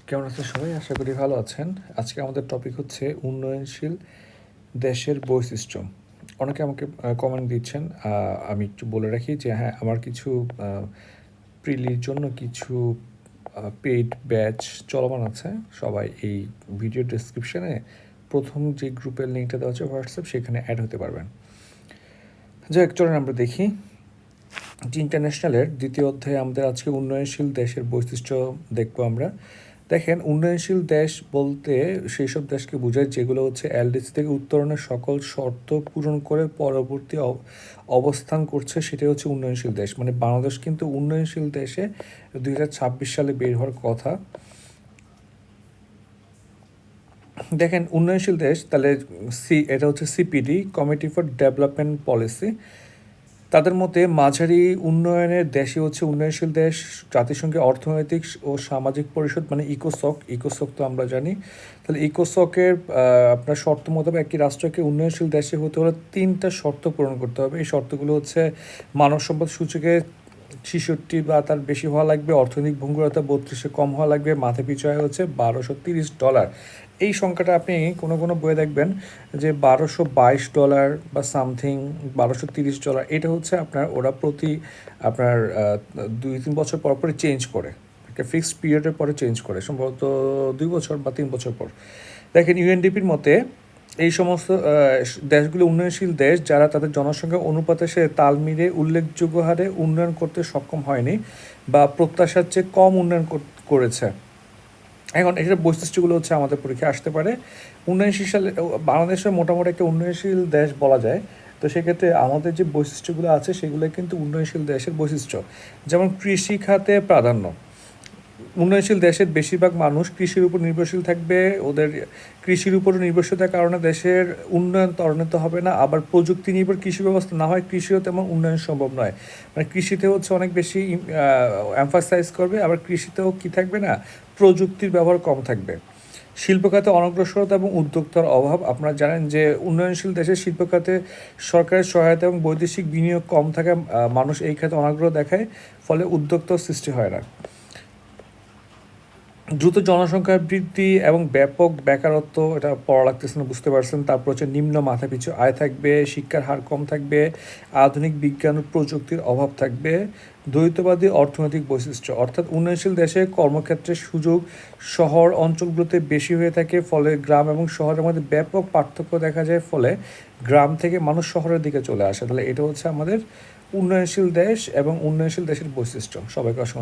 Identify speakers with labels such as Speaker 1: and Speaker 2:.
Speaker 1: কেমন আছেন সবাই? আশা করি ভালো আছেন। আজকে আমাদের টপিক হচ্ছে উন্নয়নশীল দেশের বৈশিষ্ট্য। অনেকে আমাকে কমেন্ট দিচ্ছেন। আমি একটু বলে রাখি যে হ্যাঁ, আমার কিছু প্রিলির জন্য কিছু পেইড ব্যাচ চলমান আছে। সবাই এই ভিডিও ডেসক্রিপশনে প্রথম যে গ্রুপের লিঙ্কটা দেওয়া আছে হোয়াটসঅ্যাপ, সেখানে অ্যাড হতে পারবেন। যাই হোক, চলেন আমরা দেখি। ইন্টারন্যাশনালের দ্বিতীয় অধ্যায়ে আমাদের আজকে উন্নয়নশীল দেশের বৈশিষ্ট্য দেখবো আমরা। দেখেন, উন্নয়নশীল দেশ বলতে সেই সব দেশকে বোঝায় যেগুলো হচ্ছে এলডিসি থেকে উত্তরণের সকল শর্ত পূরণ করে পরবর্তী অবস্থান করছে, সেটাই হচ্ছে উন্নয়নশীল দেশ। মানে বাংলাদেশ কিন্তু উন্নয়নশীল দেশে 2026 সালে বের হওয়ার কথা। দেখেন, উন্নয়নশীল দেশ তাহলে এটা হচ্ছে CPD, committee for development policy. তাদের মতে মাঝারি উন্নয়নের দেশই হচ্ছে উন্নয়নশীল দেশ। জাতিসংঘের অর্থনৈতিক ও সামাজিক পরিষদ মানে ইকোসক তো আমরা জানি। তাহলে ইকোসকের আপনার শর্ত মোতাবেক একটি রাষ্ট্রকে উন্নয়নশীল দেশে হতে হলে 3টা শর্ত পূরণ করতে হবে। এই শর্তগুলো হচ্ছে মানব সম্পদ সূচকে 66 বা তার বেশি হওয়া লাগবে, অর্থনৈতিক ভঙ্গুরতা 32-এ কম হওয়া লাগবে, মাথা পিছু আয় হচ্ছে $1230। এই সংখ্যাটা আপনি কোনো কোনো বইয়ে দেখবেন যে $1222 বা সামথিং $1230। এটা হচ্ছে আপনার ওরা প্রতি আপনার 2-3 বছর পর পরে চেঞ্জ করে, একটা ফিক্সড পিরিয়ডের পরে চেঞ্জ করে, সম্ভবত 2 বছর বা 3 বছর পর। দেখেন, ইউএনডিপির মতে এই সমস্ত দেশগুলো উন্নয়নশীল দেশ যারা তাদের জনসংখ্যা অনুপাতে সে তাল মিলিয়ে উল্লেখযোগ্য হারে উন্নয়ন করতে সক্ষম হয়নি বা প্রত্যাশার চেয়ে কম উন্নয়ন করেছে। এখন এটার বৈশিষ্ট্যগুলো হচ্ছে আমাদের পরীক্ষায় আসতে পারে। উন্নয়নশীল সালে বাংলাদেশের মোটামুটি একটা উন্নয়নশীল দেশ বলা যায়। তো সেক্ষেত্রে আমাদের যে বৈশিষ্ট্যগুলো আছে সেগুলো কিন্তু উন্নয়নশীল দেশের বৈশিষ্ট্য। যেমন কৃষি খাতে প্রাধান্য। উন্নয়নশীল দেশের বেশিরভাগ মানুষ কৃষির উপর নির্ভরশীল থাকবে। ওদের কৃষির উপর নির্ভরশীলতার কারণে দেশের উন্নয়ন ত্বরান্বিত হবে না। আবার প্রযুক্তি নির্ভর কৃষি ব্যবস্থা না হয় কৃষিও তেমন উন্নয়ন সম্ভব নয়। মানে কৃষিতে হচ্ছে অনেক বেশি এমফাসাইজ করবে, আবার কৃষিতেও কি থাকবে না, প্রযুক্তির ব্যবহার কম থাকবে। শিল্প খাতে অনগ্রসরতা এবং উদ্যোক্তার অভাব। আপনারা জানেন যে উন্নয়নশীল দেশের শিল্প খাতে সরকারের সহায়তা এবং বৈদেশিক বিনিয়োগ কম থাকায় মানুষ এই খাতে অনাগ্রহ দেখায়, ফলে উদ্যোক্তার সৃষ্টি হয় না। দ্রুত জনসংখ্যা বৃদ্ধি এবং ব্যাপক বেকারত্ব, এটা পড়া লাগতেছে না, বুঝতে পারছেন। তারপর হচ্ছে নিম্ন মাথাপিছু আয় থাকবে, শিক্ষার হার কম থাকবে, আধুনিক বিজ্ঞান ও প্রযুক্তির অভাব থাকবে। দ্বৈতবাদী অর্থনৈতিক বৈশিষ্ট্য, অর্থাৎ উন্নয়নশীল দেশে কর্মক্ষেত্রের সুযোগ শহর অঞ্চলগুলোতে বেশি হয়ে থাকে, ফলে গ্রাম এবং শহরের মধ্যে ব্যাপক পার্থক্য দেখা যায়, ফলে গ্রাম থেকে মানুষ শহরের দিকে চলে আসে। তাহলে এটা হচ্ছে আমাদের উন্নয়নশীল দেশ এবং উন্নয়নশীল দেশের বৈশিষ্ট্য। সবাইকে অসংখ্য